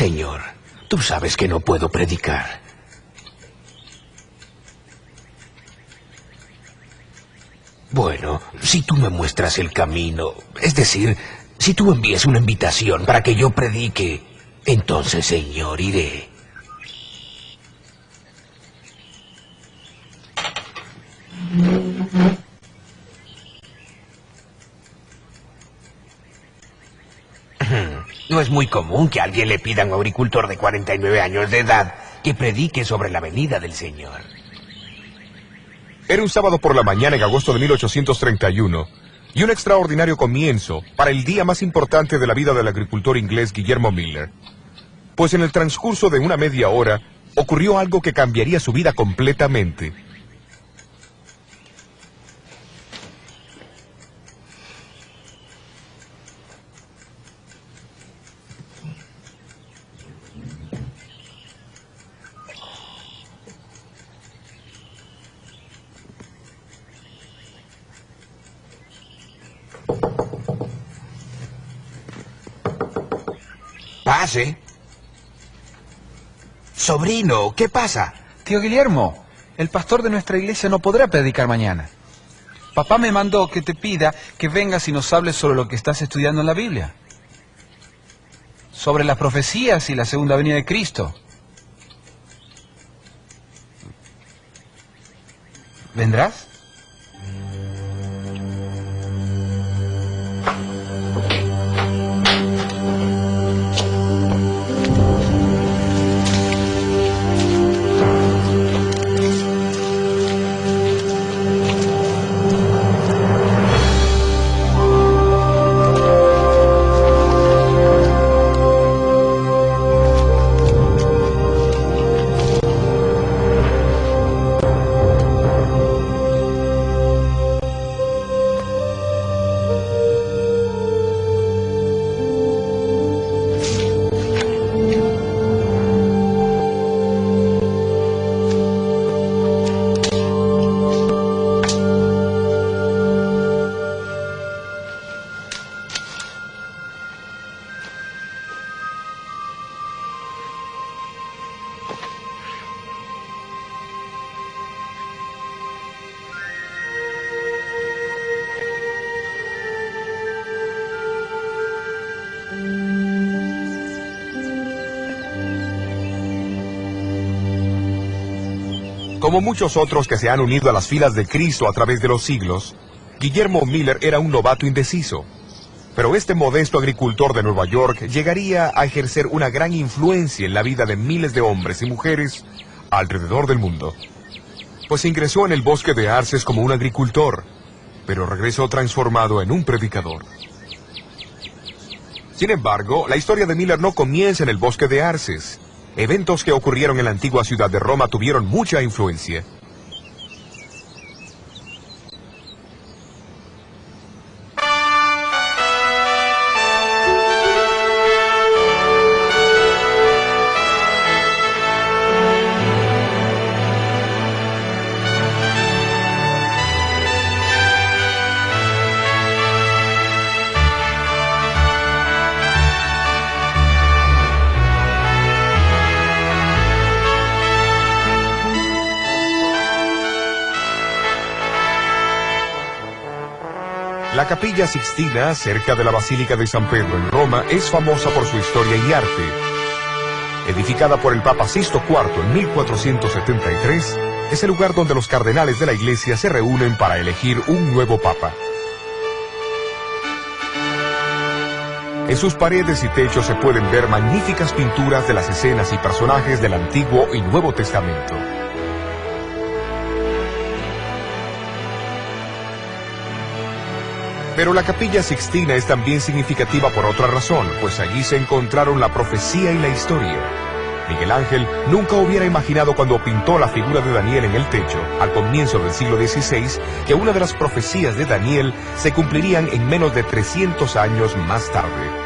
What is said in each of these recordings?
Señor, tú sabes que no puedo predicar. Bueno, si tú me muestras el camino, es decir, si tú envías una invitación para que yo predique, entonces, Señor, iré. No es muy común que a alguien le pida a un agricultor de 49 años de edad que predique sobre la venida del Señor. Era un sábado por la mañana en agosto de 1831, y un extraordinario comienzo para el día más importante de la vida del agricultor inglés Guillermo Miller. Pues en el transcurso de una media hora, ocurrió algo que cambiaría su vida completamente. Pase. Sobrino, ¿qué pasa? Tío Guillermo, el pastor de nuestra iglesia no podrá predicar mañana. Papá me mandó que te pida que vengas y nos hables sobre lo que estás estudiando en la Biblia. Sobre las profecías y la segunda venida de Cristo. ¿Vendrás? Como muchos otros que se han unido a las filas de Cristo a través de los siglos, Guillermo Miller era un novato indeciso. Pero este modesto agricultor de Nueva York llegaría a ejercer una gran influencia en la vida de miles de hombres y mujeres alrededor del mundo. Pues ingresó en el bosque de Arces como un agricultor, pero regresó transformado en un predicador. Sin embargo, la historia de Miller no comienza en el bosque de Arces. Eventos que ocurrieron en la antigua ciudad de Roma tuvieron mucha influencia. La Capilla Sixtina, cerca de la Basílica de San Pedro en Roma, es famosa por su historia y arte. Edificada por el Papa Sixto IV en 1473, es el lugar donde los cardenales de la Iglesia se reúnen para elegir un nuevo Papa. En sus paredes y techos se pueden ver magníficas pinturas de las escenas y personajes del Antiguo y Nuevo Testamento. Pero la Capilla Sixtina es también significativa por otra razón, pues allí se encontraron la profecía y la historia. Miguel Ángel nunca hubiera imaginado cuando pintó la figura de Daniel en el techo, al comienzo del siglo XVI, que una de las profecías de Daniel se cumplirían en menos de 300 años más tarde.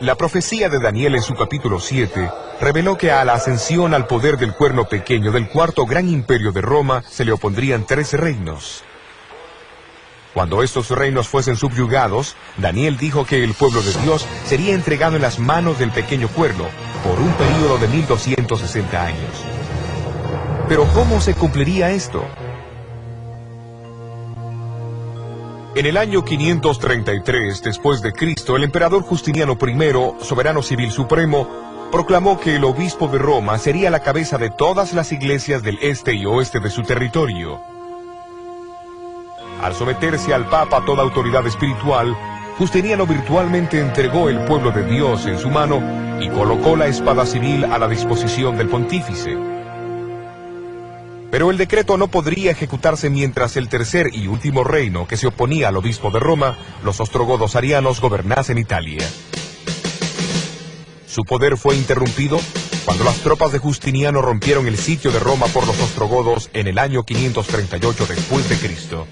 La profecía de Daniel en su capítulo 7 reveló que a la ascensión al poder del cuerno pequeño del cuarto gran imperio de Roma se le opondrían 3 reinos. Cuando estos reinos fuesen subyugados, Daniel dijo que el pueblo de Dios sería entregado en las manos del pequeño cuerno por un período de 1260 años. Pero ¿cómo se cumpliría esto? En el año 533 después de Cristo, el emperador Justiniano I, soberano civil supremo, proclamó que el obispo de Roma sería la cabeza de todas las iglesias del este y oeste de su territorio. Al someterse al Papa toda autoridad espiritual, Justiniano virtualmente entregó el pueblo de Dios en su mano y colocó la espada civil a la disposición del pontífice. Pero el decreto no podría ejecutarse mientras el tercer y último reino que se oponía al obispo de Roma, los ostrogodos arianos, gobernasen Italia. Su poder fue interrumpido cuando las tropas de Justiniano rompieron el sitio de Roma por los ostrogodos en el año 538 después de Cristo.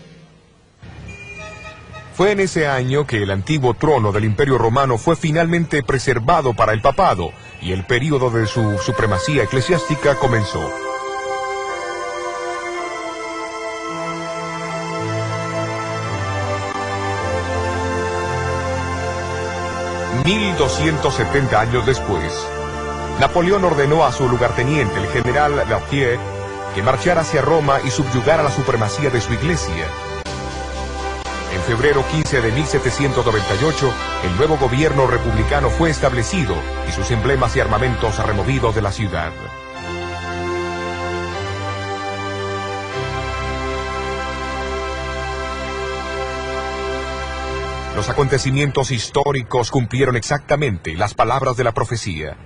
Fue en ese año que el antiguo trono del Imperio Romano fue finalmente preservado para el papado y el período de su supremacía eclesiástica comenzó. $1270 años después, Napoleón ordenó a su lugarteniente, el general Berthier, que marchara hacia Roma y subyugara la supremacía de su iglesia. En febrero 15 de 1798, el nuevo gobierno republicano fue establecido y sus emblemas y armamentos removidos de la ciudad. Los acontecimientos históricos cumplieron exactamente las palabras de la profecía.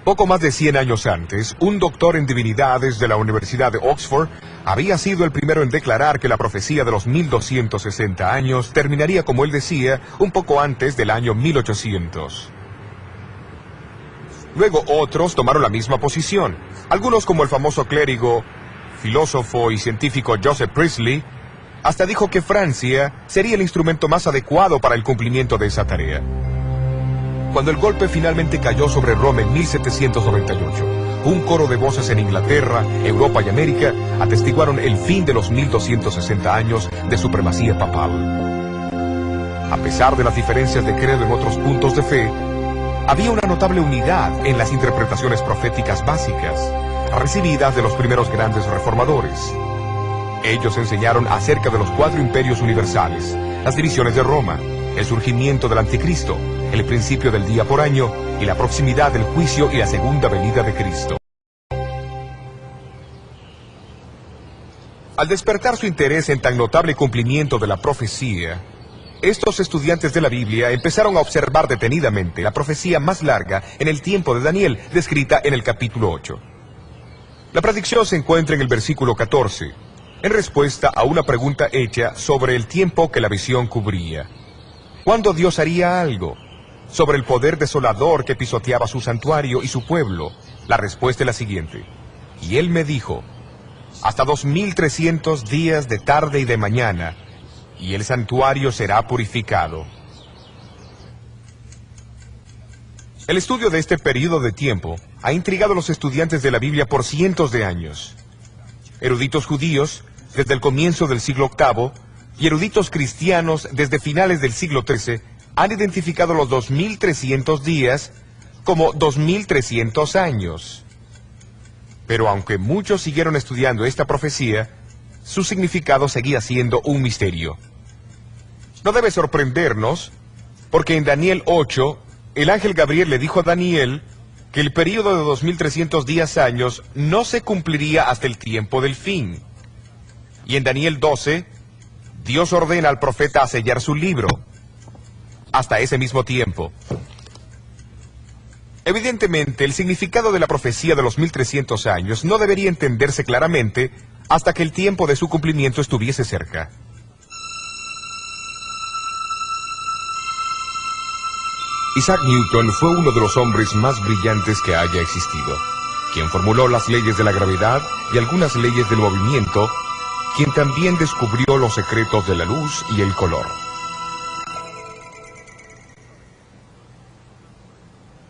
Poco más de 100 años antes, un doctor en divinidades de la Universidad de Oxford había sido el primero en declarar que la profecía de los 1260 años terminaría, como él decía, un poco antes del año 1800. Luego otros tomaron la misma posición. Algunos, como el famoso clérigo, filósofo y científico Joseph Priestley, hasta dijo que Francia sería el instrumento más adecuado para el cumplimiento de esa tarea. Cuando el golpe finalmente cayó sobre Roma en 1798, un coro de voces en Inglaterra, Europa y América atestiguaron el fin de los 1260 años de supremacía papal. A pesar de las diferencias de credo en otros puntos de fe, había una notable unidad en las interpretaciones proféticas básicas, recibidas de los primeros grandes reformadores. Ellos enseñaron acerca de los 4 imperios universales, las divisiones de Roma, el surgimiento del anticristo, el principio del día por año y la proximidad del juicio y la segunda venida de Cristo. Al despertar su interés en tan notable cumplimiento de la profecía, estos estudiantes de la Biblia empezaron a observar detenidamente la profecía más larga en el tiempo de Daniel, descrita en el capítulo 8. La predicción se encuentra en el versículo 14, en respuesta a una pregunta hecha sobre el tiempo que la visión cubría. ¿Cuándo Dios haría algo? Sobre el poder desolador que pisoteaba su santuario y su pueblo, la respuesta es la siguiente. Y él me dijo, hasta 2300 días de tarde y de mañana, y el santuario será purificado. El estudio de este periodo de tiempo ha intrigado a los estudiantes de la Biblia por cientos de años. Eruditos judíos, desde el comienzo del siglo VIII, y eruditos cristianos, desde finales del siglo XIII, han identificado los 2300 días como 2300 años. Pero aunque muchos siguieron estudiando esta profecía, su significado seguía siendo un misterio. No debe sorprendernos, porque en Daniel 8, el ángel Gabriel le dijo a Daniel que el período de 2300 días años no se cumpliría hasta el tiempo del fin. Y en Daniel 12, Dios ordena al profeta a sellar su libro hasta ese mismo tiempo. Evidentemente, el significado de la profecía de los 1300 años no debería entenderse claramente hasta que el tiempo de su cumplimiento estuviese cerca. Isaac Newton fue uno de los hombres más brillantes que haya existido, quien formuló las leyes de la gravedad y algunas leyes del movimiento, quien también descubrió los secretos de la luz y el color.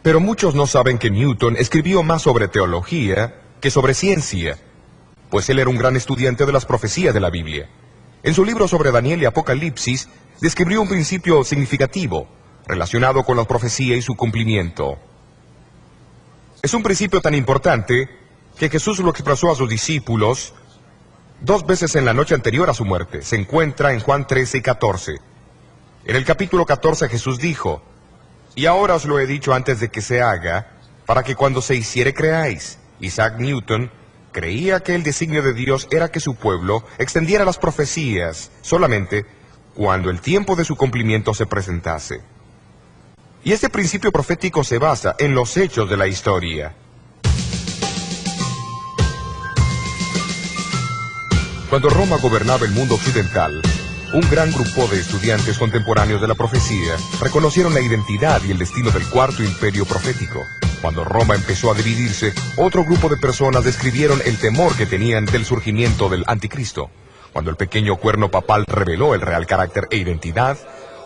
Pero muchos no saben que Newton escribió más sobre teología que sobre ciencia, pues él era un gran estudiante de las profecías de la Biblia. En su libro sobre Daniel y Apocalipsis, describió un principio significativo relacionado con la profecía y su cumplimiento. Es un principio tan importante que Jesús lo expresó a sus discípulos 2 veces en la noche anterior a su muerte. Se encuentra en Juan 13 y 14. En el capítulo 14 Jesús dijo: y ahora os lo he dicho antes de que se haga, para que cuando se hiciere creáis. Isaac Newton creía que el designio de Dios era que su pueblo extendiera las profecías solamente cuando el tiempo de su cumplimiento se presentase. Y este principio profético se basa en los hechos de la historia. Cuando Roma gobernaba el mundo occidental, un gran grupo de estudiantes contemporáneos de la profecía reconocieron la identidad y el destino del cuarto imperio profético. Cuando Roma empezó a dividirse, otro grupo de personas describieron el temor que tenían del surgimiento del anticristo. Cuando el pequeño cuerno papal reveló el real carácter e identidad,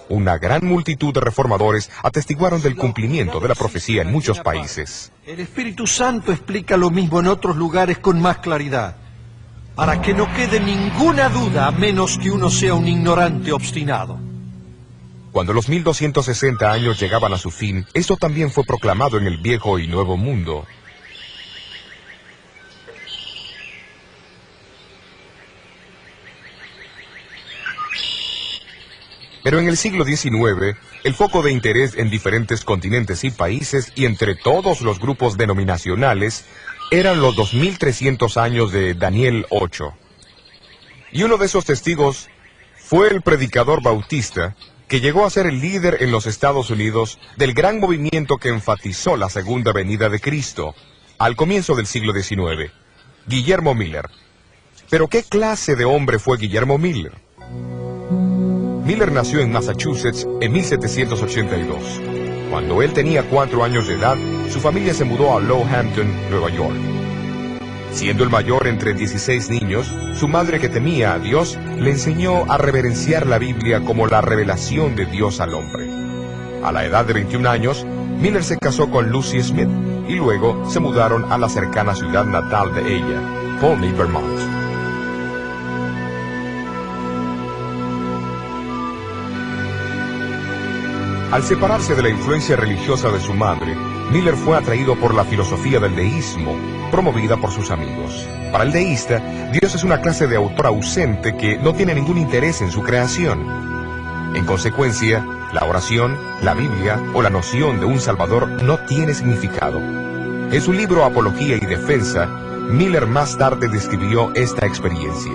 una gran multitud de reformadores atestiguaron del cumplimiento de la profecía en muchos países. El Espíritu Santo explica lo mismo en otros lugares con más claridad, para que no quede ninguna duda a menos que uno sea un ignorante obstinado. Cuando los 1260 años llegaban a su fin, esto también fue proclamado en el Viejo y Nuevo Mundo. Pero en el siglo XIX, el foco de interés en diferentes continentes y países y entre todos los grupos denominacionales eran los 2300 años de Daniel 8. Y uno de esos testigos fue el predicador bautista, que llegó a ser el líder en los Estados Unidos del gran movimiento que enfatizó la segunda venida de Cristo, al comienzo del siglo XIX, Guillermo Miller. ¿Pero qué clase de hombre fue Guillermo Miller? Miller nació en Massachusetts en 1782. Cuando él tenía 4 años de edad, su familia se mudó a Lowhampton, Nueva York. Siendo el mayor entre 16 niños, su madre, que temía a Dios, le enseñó a reverenciar la Biblia como la revelación de Dios al hombre. A la edad de 21 años, Miller se casó con Lucy Smith y luego se mudaron a la cercana ciudad natal de ella, Pawnee, Vermont. Al separarse de la influencia religiosa de su madre, Miller fue atraído por la filosofía del deísmo, promovida por sus amigos. Para el deísta, Dios es una clase de autor ausente que no tiene ningún interés en su creación. En consecuencia, la oración, la Biblia o la noción de un Salvador no tiene significado. En su libro Apología y Defensa, Miller más tarde describió esta experiencia.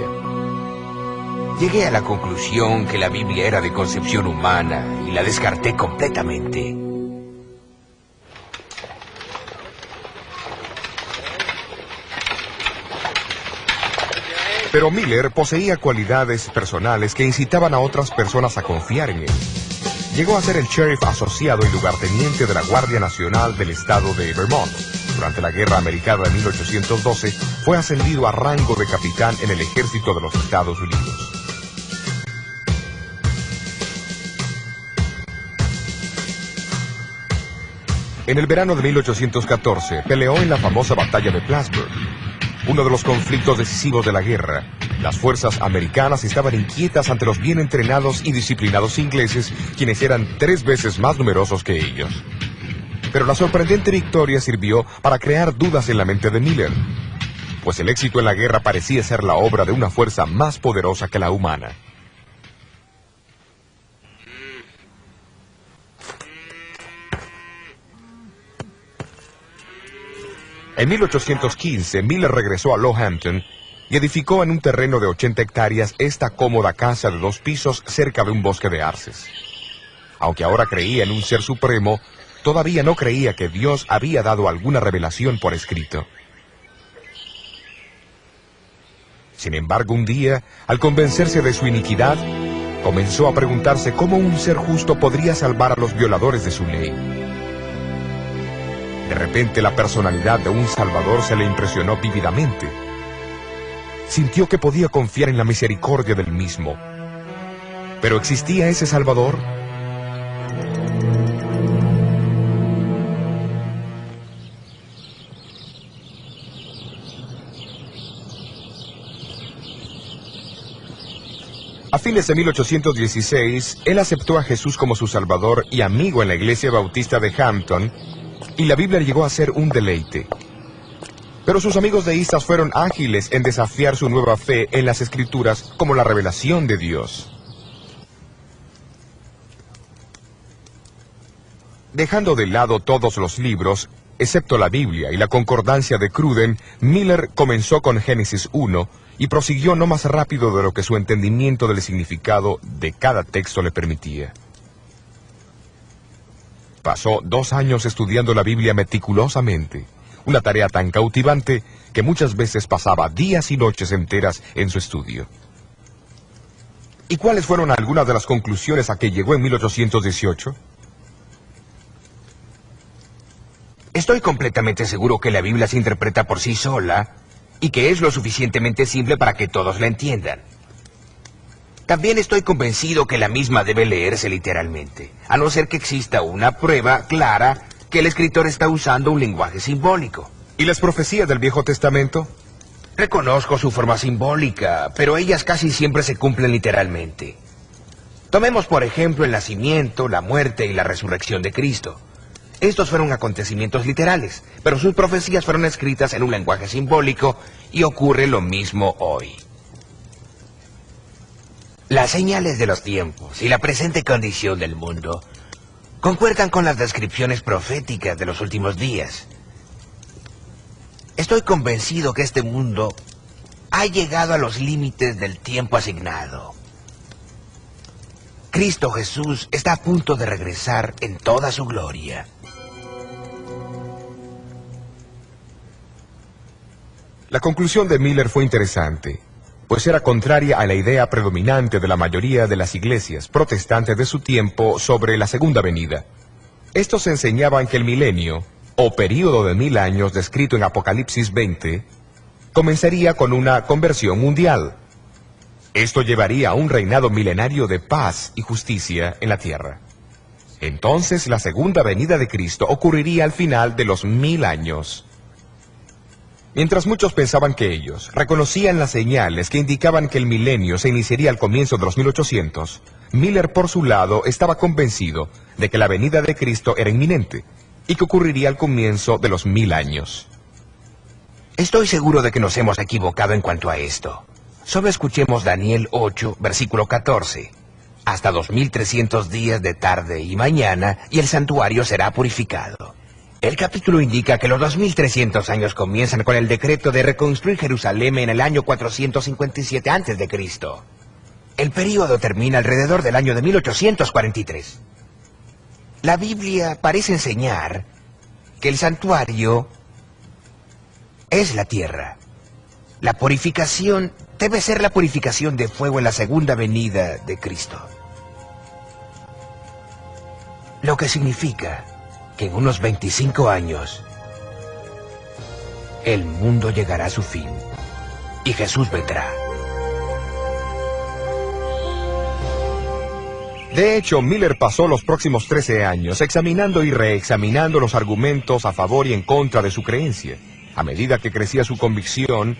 Llegué a la conclusión que la Biblia era de concepción humana y la descarté completamente. Pero Miller poseía cualidades personales que incitaban a otras personas a confiar en él. Llegó a ser el sheriff asociado y lugarteniente de la Guardia Nacional del estado de Vermont. Durante la Guerra Americana de 1812, fue ascendido a rango de capitán en el ejército de los Estados Unidos. En el verano de 1814, peleó en la famosa batalla de Plattsburgh, uno de los conflictos decisivos de la guerra. Las fuerzas americanas estaban inquietas ante los bien entrenados y disciplinados ingleses, quienes eran 3 veces más numerosos que ellos. Pero la sorprendente victoria sirvió para crear dudas en la mente de Miller, pues el éxito en la guerra parecía ser la obra de una fuerza más poderosa que la humana. En 1815, Miller regresó a Lowhampton y edificó en un terreno de 80 hectáreas esta cómoda casa de 2 pisos cerca de un bosque de arces. Aunque ahora creía en un ser supremo, todavía no creía que Dios había dado alguna revelación por escrito. Sin embargo, un día, al convencerse de su iniquidad, comenzó a preguntarse cómo un ser justo podría salvar a los violadores de su ley. De repente, la personalidad de un Salvador se le impresionó vívidamente. Sintió que podía confiar en la misericordia del mismo. ¿Pero existía ese Salvador? A fines de 1816, él aceptó a Jesús como su Salvador y amigo en la iglesia bautista de Hampton, y la Biblia llegó a ser un deleite. Pero sus amigos deístas fueron ágiles en desafiar su nueva fe en las Escrituras como la revelación de Dios. Dejando de lado todos los libros, excepto la Biblia y la concordancia de Cruden, Miller comenzó con Génesis 1 y prosiguió no más rápido de lo que su entendimiento del significado de cada texto le permitía. Pasó 2 años estudiando la Biblia meticulosamente, una tarea tan cautivante que muchas veces pasaba días y noches enteras en su estudio. ¿Y cuáles fueron algunas de las conclusiones a que llegó en 1818? Estoy completamente seguro que la Biblia se interpreta por sí sola y que es lo suficientemente simple para que todos la entiendan. También estoy convencido que la misma debe leerse literalmente, a no ser que exista una prueba clara que el escritor está usando un lenguaje simbólico. ¿Y las profecías del Viejo Testamento? Reconozco su forma simbólica, pero ellas casi siempre se cumplen literalmente. Tomemos por ejemplo el nacimiento, la muerte y la resurrección de Cristo. Estos fueron acontecimientos literales, pero sus profecías fueron escritas en un lenguaje simbólico y ocurre lo mismo hoy. Las señales de los tiempos y la presente condición del mundo concuerdan con las descripciones proféticas de los últimos días. Estoy convencido que este mundo ha llegado a los límites del tiempo asignado. Cristo Jesús está a punto de regresar en toda su gloria. La conclusión de Miller fue interesante, pues era contraria a la idea predominante de la mayoría de las iglesias protestantes de su tiempo sobre la segunda venida. Estos enseñaban que el milenio, o período de 1000 años descrito en Apocalipsis 20, comenzaría con una conversión mundial. Esto llevaría a un reinado milenario de paz y justicia en la tierra. Entonces la segunda venida de Cristo ocurriría al final de los 1000 años. Mientras muchos pensaban que ellos reconocían las señales que indicaban que el milenio se iniciaría al comienzo de los 1800, Miller por su lado estaba convencido de que la venida de Cristo era inminente y que ocurriría al comienzo de los 1000 años. Estoy seguro de que nos hemos equivocado en cuanto a esto. Solo escuchemos Daniel 8, versículo 14. Hasta 2300 días de tarde y mañana y el santuario será purificado. El capítulo indica que los 2300 años comienzan con el decreto de reconstruir Jerusalén en el año 457 a.C. El período termina alrededor del año de 1843. La Biblia parece enseñar que el santuario es la tierra. La purificación debe ser la purificación de fuego en la segunda venida de Cristo. Lo que significa que en unos 25 años el mundo llegará a su fin y Jesús vendrá. De hecho, Miller pasó los próximos 13 años examinando y reexaminando los argumentos a favor y en contra de su creencia. A medida que crecía su convicción,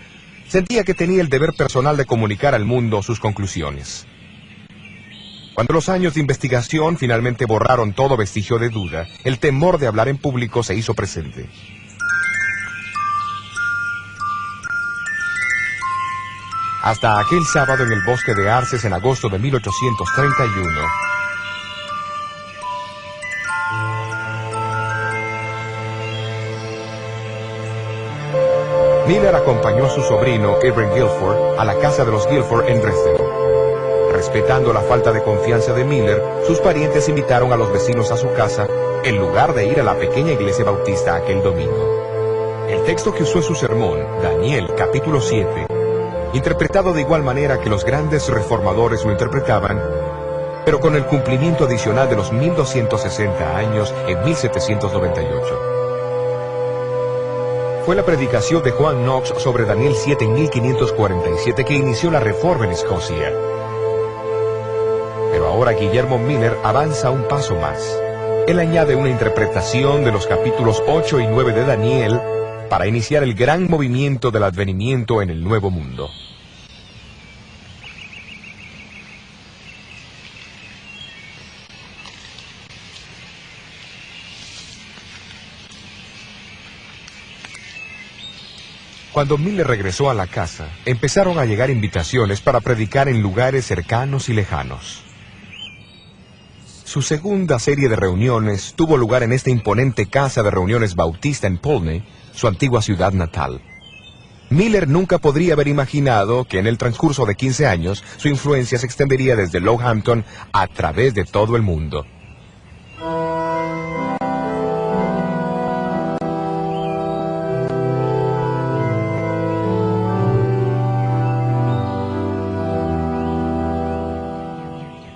sentía que tenía el deber personal de comunicar al mundo sus conclusiones. Cuando los años de investigación finalmente borraron todo vestigio de duda, el temor de hablar en público se hizo presente. Hasta aquel sábado en el bosque de Arces en agosto de 1831, Miller acompañó a su sobrino, Irving Guilford, a la casa de los Guilford en Dresden. Respetando la falta de confianza de Miller, sus parientes invitaron a los vecinos a su casa, en lugar de ir a la pequeña iglesia bautista aquel domingo. El texto que usó en su sermón, Daniel, capítulo 7, interpretado de igual manera que los grandes reformadores lo interpretaban, pero con el cumplimiento adicional de los 1260 años en 1798. Fue la predicación de Juan Knox sobre Daniel 7 en 1547 que inició la reforma en Escocia. Pero ahora Guillermo Miller avanza un paso más. Él añade una interpretación de los capítulos 8 y 9 de Daniel para iniciar el gran movimiento del advenimiento en el Nuevo Mundo. Cuando Miller regresó a la casa, empezaron a llegar invitaciones para predicar en lugares cercanos y lejanos. Su segunda serie de reuniones tuvo lugar en esta imponente casa de reuniones bautista en Polney, su antigua ciudad natal. Miller nunca podría haber imaginado que en el transcurso de 15 años su influencia se extendería desde Lowhampton a través de todo el mundo.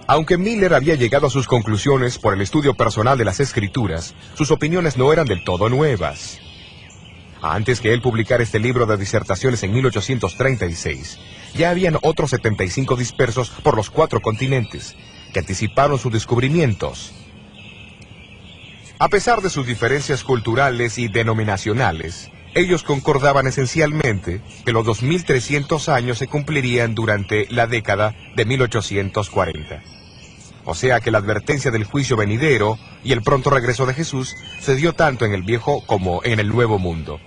Aunque Miller había llegado a sus conclusiones por el estudio personal de las Escrituras, sus opiniones no eran del todo nuevas. Antes que él publicara este libro de disertaciones en 1836, ya habían otros 75 dispersos por los 4 continentes, que anticiparon sus descubrimientos. A pesar de sus diferencias culturales y denominacionales, ellos concordaban esencialmente que los 2300 años se cumplirían durante la década de 1840. O sea que la advertencia del juicio venidero y el pronto regreso de Jesús se dio tanto en el viejo como en el nuevo mundo.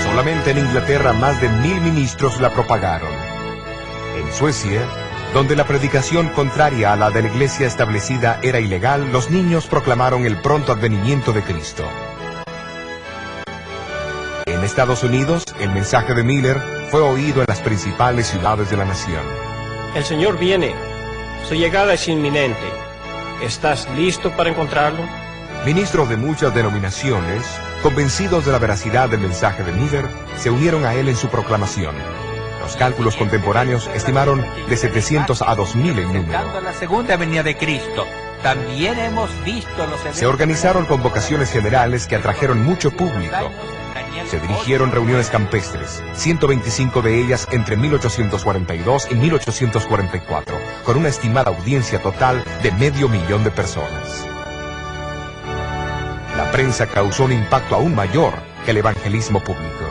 Solamente en Inglaterra más de 1000 ministros la propagaron. En Suecia, donde la predicación contraria a la de la iglesia establecida era ilegal, los niños proclamaron el pronto advenimiento de Cristo. En Estados Unidos, el mensaje de Miller fue oído en las principales ciudades de la nación. El Señor viene. Su llegada es inminente. ¿Estás listo para encontrarlo? Ministros de muchas denominaciones, convencidos de la veracidad del mensaje de Miller, se unieron a él en su proclamación. Los cálculos contemporáneos estimaron de 700 a 2000 en número. La segunda venida de Cristo. También hemos visto los eventos. Se organizaron convocaciones generales que atrajeron mucho público. Se dirigieron reuniones campestres, 125 de ellas entre 1842 y 1844, con una estimada audiencia total de 500.000 de personas. La prensa causó un impacto aún mayor que el evangelismo público.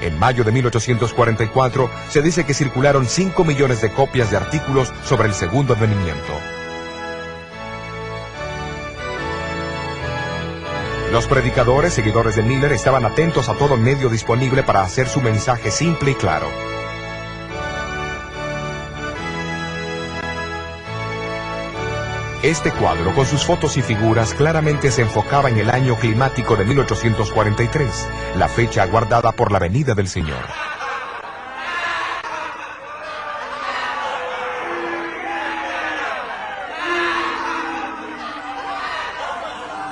En mayo de 1844 se dice que circularon 5 millones de copias de artículos sobre el segundo advenimiento. Los predicadores, seguidores de Miller, estaban atentos a todo medio disponible para hacer su mensaje simple y claro. Este cuadro, con sus fotos y figuras, claramente se enfocaba en el año climático de 1843, la fecha aguardada por la venida del Señor.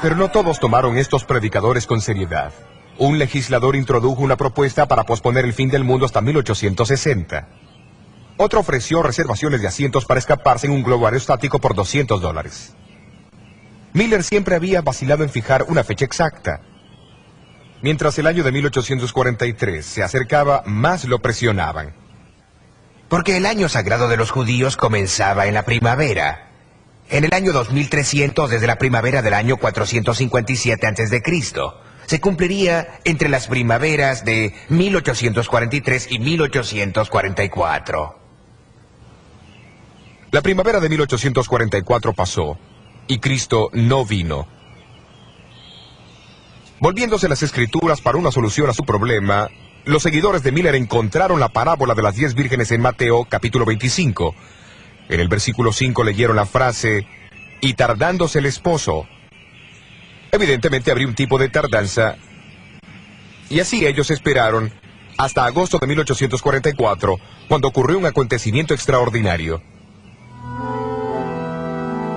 Pero no todos tomaron estos predicadores con seriedad. Un legislador introdujo una propuesta para posponer el fin del mundo hasta 1860. Otro ofreció reservaciones de asientos para escaparse en un globo aerostático por $200. Miller siempre había vacilado en fijar una fecha exacta. Mientras el año de 1843 se acercaba, más lo presionaban. Porque el año sagrado de los judíos comenzaba en la primavera. En el año 2300, desde la primavera del año 457 a.C., se cumpliría entre las primaveras de 1843 y 1844. La primavera de 1844 pasó, y Cristo no vino. Volviéndose las Escrituras para una solución a su problema, los seguidores de Miller encontraron la parábola de las 10 vírgenes en Mateo, capítulo 25. En el versículo 5 leyeron la frase, y tardándose el esposo. Evidentemente habría un tipo de tardanza, y así ellos esperaron hasta agosto de 1844, cuando ocurrió un acontecimiento extraordinario.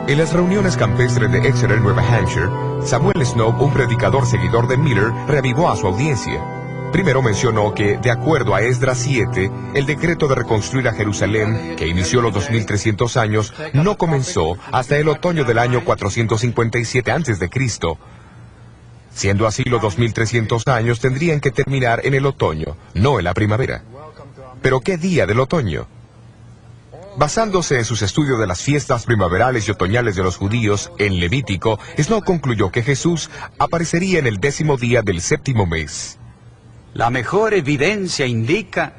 En las reuniones campestres de Exeter, Nueva Hampshire, Samuel Snow, un predicador seguidor de Miller, reavivó a su audiencia. Primero mencionó que, de acuerdo a Esdras 7, el decreto de reconstruir a Jerusalén, que inició los 2300 años, no comenzó hasta el otoño del año 457 a.C. Siendo así, los 2300 años tendrían que terminar en el otoño, no en la primavera. ¿Pero qué día del otoño? Basándose en sus estudios de las fiestas primaverales y otoñales de los judíos en Levítico, Snow concluyó que Jesús aparecería en el 10º día del 7º mes. La mejor evidencia indica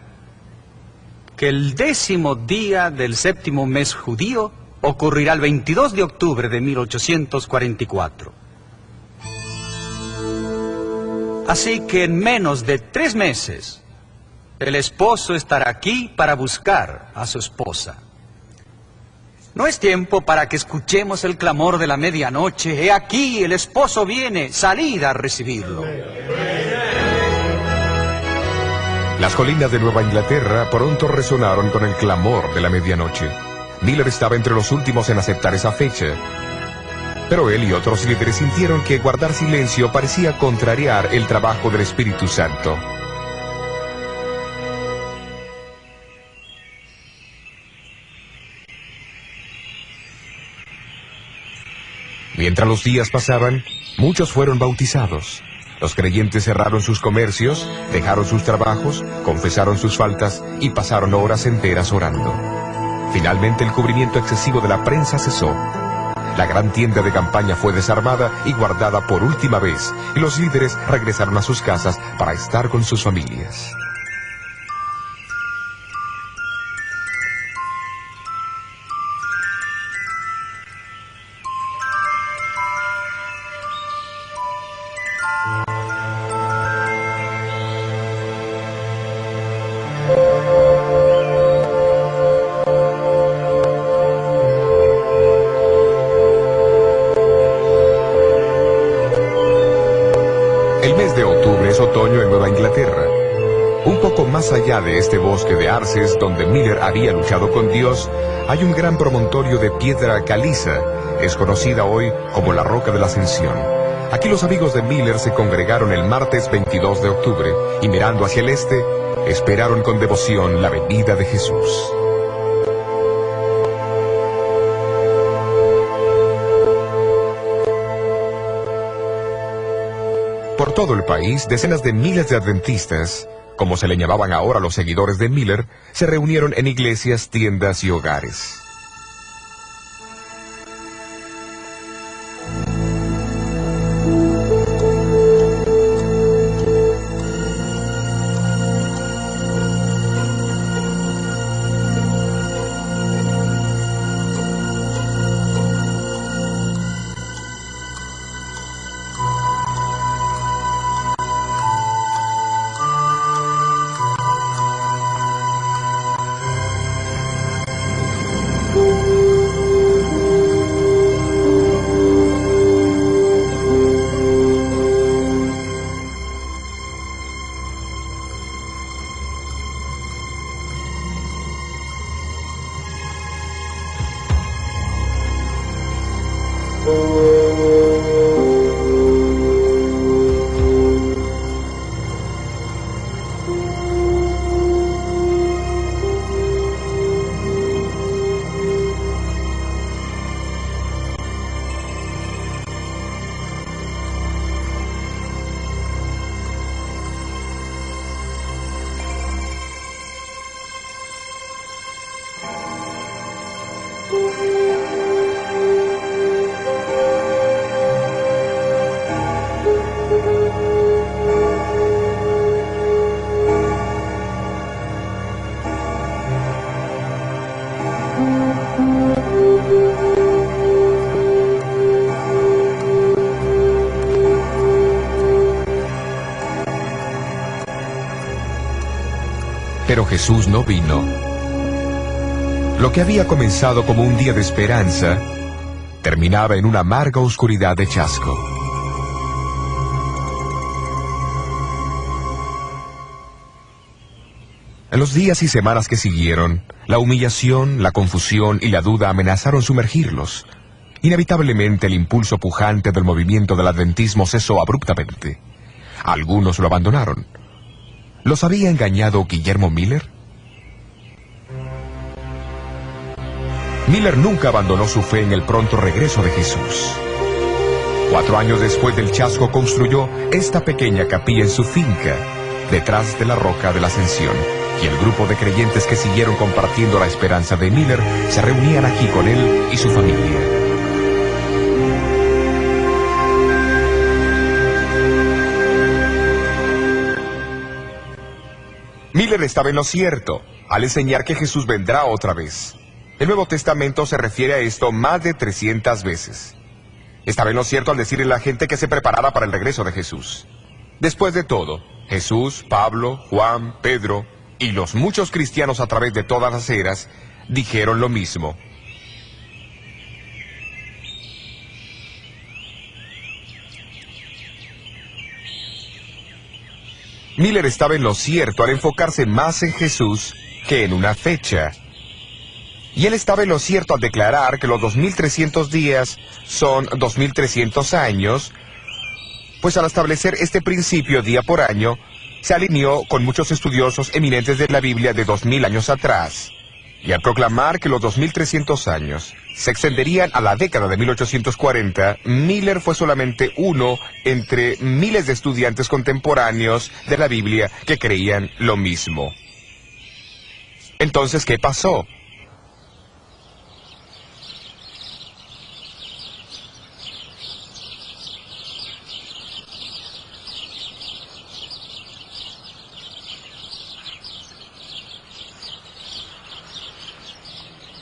que el 10º día del 7º mes judío ocurrirá el 22 de octubre de 1844. Así que en menos de 3 meses, el esposo estará aquí para buscar a su esposa. No es tiempo para que escuchemos el clamor de la medianoche. He aquí, el esposo viene, salid a recibirlo. Las colinas de Nueva Inglaterra pronto resonaron con el clamor de la medianoche. Miller estaba entre los últimos en aceptar esa fecha. Pero él y otros líderes sintieron que guardar silencio parecía contrariar el trabajo del Espíritu Santo. Mientras los días pasaban, muchos fueron bautizados. Los creyentes cerraron sus comercios, dejaron sus trabajos, confesaron sus faltas y pasaron horas enteras orando. Finalmente el cubrimiento excesivo de la prensa cesó. La gran tienda de campaña fue desarmada y guardada por última vez, y los líderes regresaron a sus casas para estar con sus familias. El mes de octubre es otoño en Nueva Inglaterra. Un poco más allá de este bosque de arces donde Miller había luchado con Dios, hay un gran promontorio de piedra caliza. Es conocida hoy como la Roca de la Ascensión. Aquí los amigos de Miller se congregaron el martes 22 de octubre y mirando hacia el este, esperaron con devoción la venida de Jesús. Por todo el país, decenas de miles de adventistas, como se le llamaban ahora los seguidores de Miller, se reunieron en iglesias, tiendas y hogares. Pero Jesús no vino. Lo que había comenzado como un día de esperanza, terminaba en una amarga oscuridad de chasco. En los días y semanas que siguieron, la humillación, la confusión y la duda amenazaron sumergirlos. Inevitablemente el impulso pujante del movimiento del adventismo cesó abruptamente. Algunos lo abandonaron. ¿Los había engañado Guillermo Miller? Miller nunca abandonó su fe en el pronto regreso de Jesús. 4 años después del chasco construyó esta pequeña capilla en su finca, detrás de la Roca de la Ascensión, y el grupo de creyentes que siguieron compartiendo la esperanza de Miller se reunían aquí con él y su familia. Miller estaba en lo cierto al enseñar que Jesús vendrá otra vez. El Nuevo Testamento se refiere a esto más de 300 veces. Estaba en lo cierto al decirle a la gente que se preparara para el regreso de Jesús. Después de todo, Jesús, Pablo, Juan, Pedro y los muchos cristianos a través de todas las eras dijeron lo mismo. Miller estaba en lo cierto al enfocarse más en Jesús que en una fecha. Y él estaba en lo cierto al declarar que los 2300 días son 2300 años, pues al establecer este principio día por año, se alineó con muchos estudiosos eminentes de la Biblia de 2000 años atrás. Y al proclamar que los 2300 años se extenderían a la década de 1840, Miller fue solamente uno entre miles de estudiantes contemporáneos de la Biblia que creían lo mismo. Entonces, ¿qué pasó?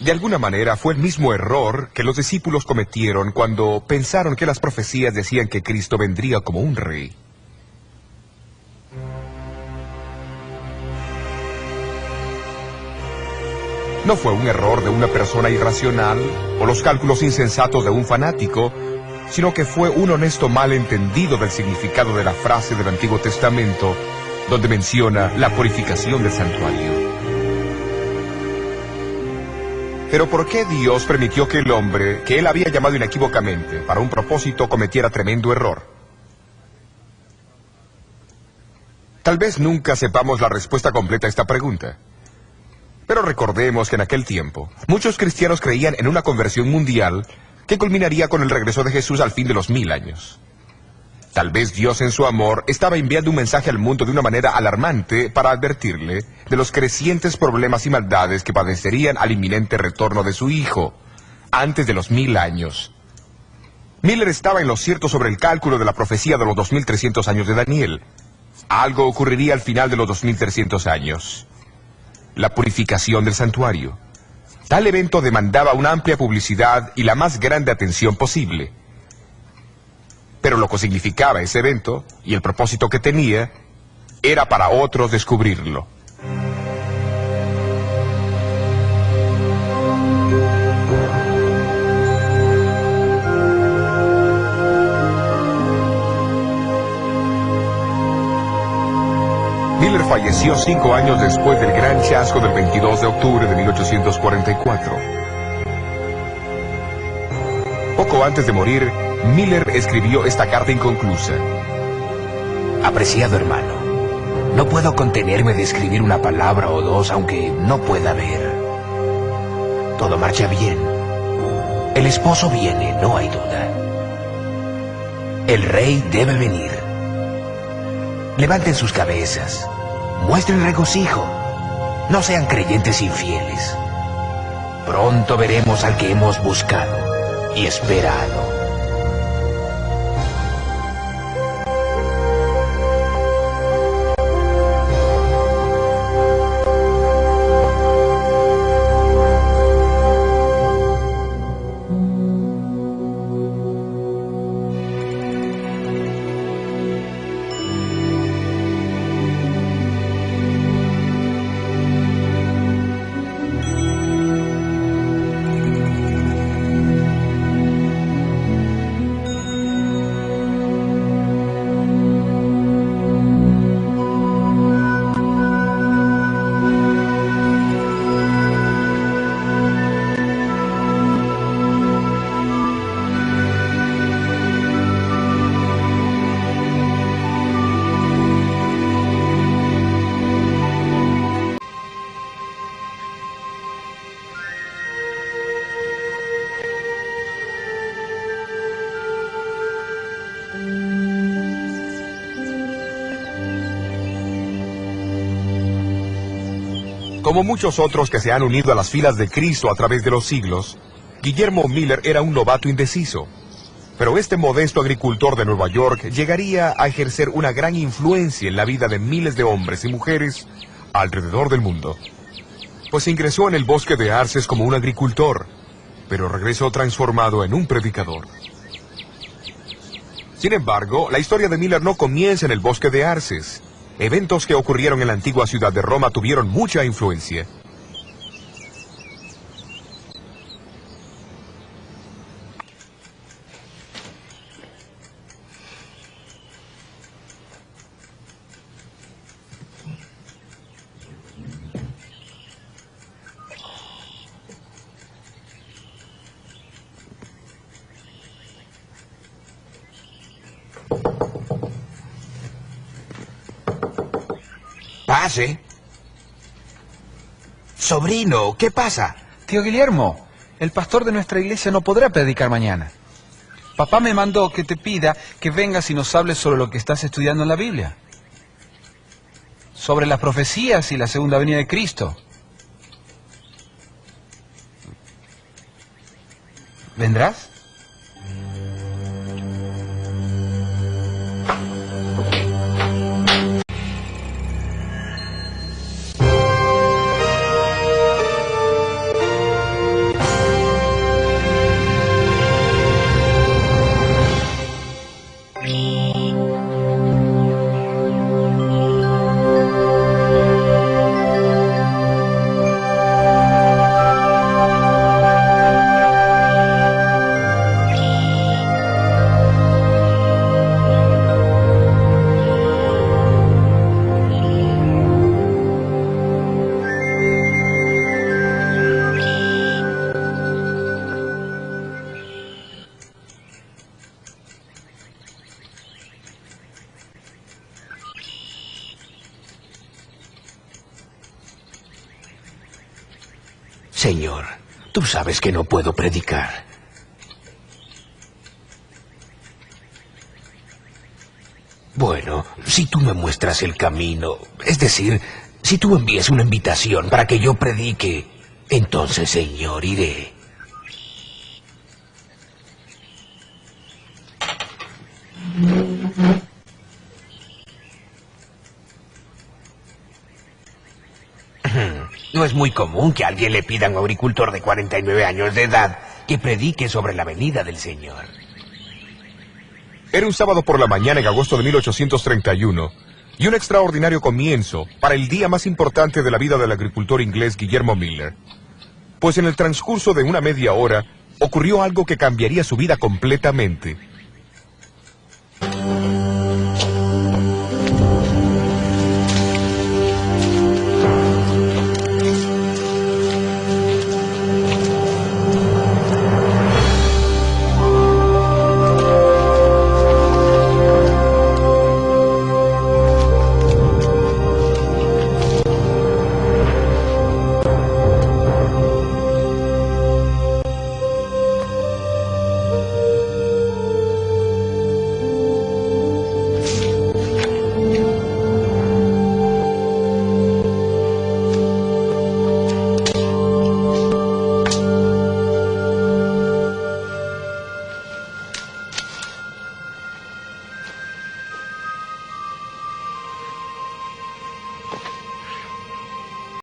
De alguna manera fue el mismo error que los discípulos cometieron cuando pensaron que las profecías decían que Cristo vendría como un rey. No fue un error de una persona irracional o los cálculos insensatos de un fanático, sino que fue un honesto malentendido del significado de la frase del Antiguo Testamento, donde menciona la purificación del santuario. Pero ¿por qué Dios permitió que el hombre, que él había llamado inequívocamente para un propósito, cometiera tremendo error? Tal vez nunca sepamos la respuesta completa a esta pregunta. Pero recordemos que en aquel tiempo, muchos cristianos creían en una conversión mundial que culminaría con el regreso de Jesús al fin de los 1000 años. Tal vez Dios en su amor estaba enviando un mensaje al mundo de una manera alarmante para advertirle de los crecientes problemas y maldades que padecerían al inminente retorno de su Hijo, antes de los 1000 años. Miller estaba en lo cierto sobre el cálculo de la profecía de los 2300 años de Daniel. Algo ocurriría al final de los 2300 años. La purificación del santuario. Tal evento demandaba una amplia publicidad y la más grande atención posible. Pero lo que significaba ese evento, y el propósito que tenía, era para otros descubrirlo. Miller falleció 5 años después del gran chasco del 22 de octubre de 1844. Poco antes de morir, Miller escribió esta carta inconclusa. Apreciado hermano, no puedo contenerme de escribir una palabra o dos aunque no pueda ver. Todo marcha bien. El esposo viene, no hay duda. El rey debe venir. Levanten sus cabezas. Muestren regocijo. No sean creyentes infieles. Pronto veremos al que hemos buscado y esperado. Como muchos otros que se han unido a las filas de Cristo a través de los siglos, Guillermo Miller era un novato indeciso. Pero este modesto agricultor de Nueva York llegaría a ejercer una gran influencia en la vida de miles de hombres y mujeres alrededor del mundo. Pues ingresó en el bosque de Arces como un agricultor, pero regresó transformado en un predicador. Sin embargo, la historia de Miller no comienza en el bosque de Arces. Eventos que ocurrieron en la antigua ciudad de Roma tuvieron mucha influencia. Pase. Sobrino, ¿qué pasa? Tío Guillermo, el pastor de nuestra iglesia no podrá predicar mañana. Papá me mandó que te pida que vengas y nos hables sobre lo que estás estudiando en la Biblia. Sobre las profecías y la segunda venida de Cristo. ¿Vendrás? Señor, tú sabes que no puedo predicar. Bueno, si tú me muestras el camino, es decir, si tú envías una invitación para que yo predique, entonces, Señor, iré. No es muy común que alguien le pida a un agricultor de 49 años de edad que predique sobre la venida del Señor. Era un sábado por la mañana en agosto de 1831, y un extraordinario comienzo para el día más importante de la vida del agricultor inglés Guillermo Miller. Pues en el transcurso de una media hora, ocurrió algo que cambiaría su vida completamente.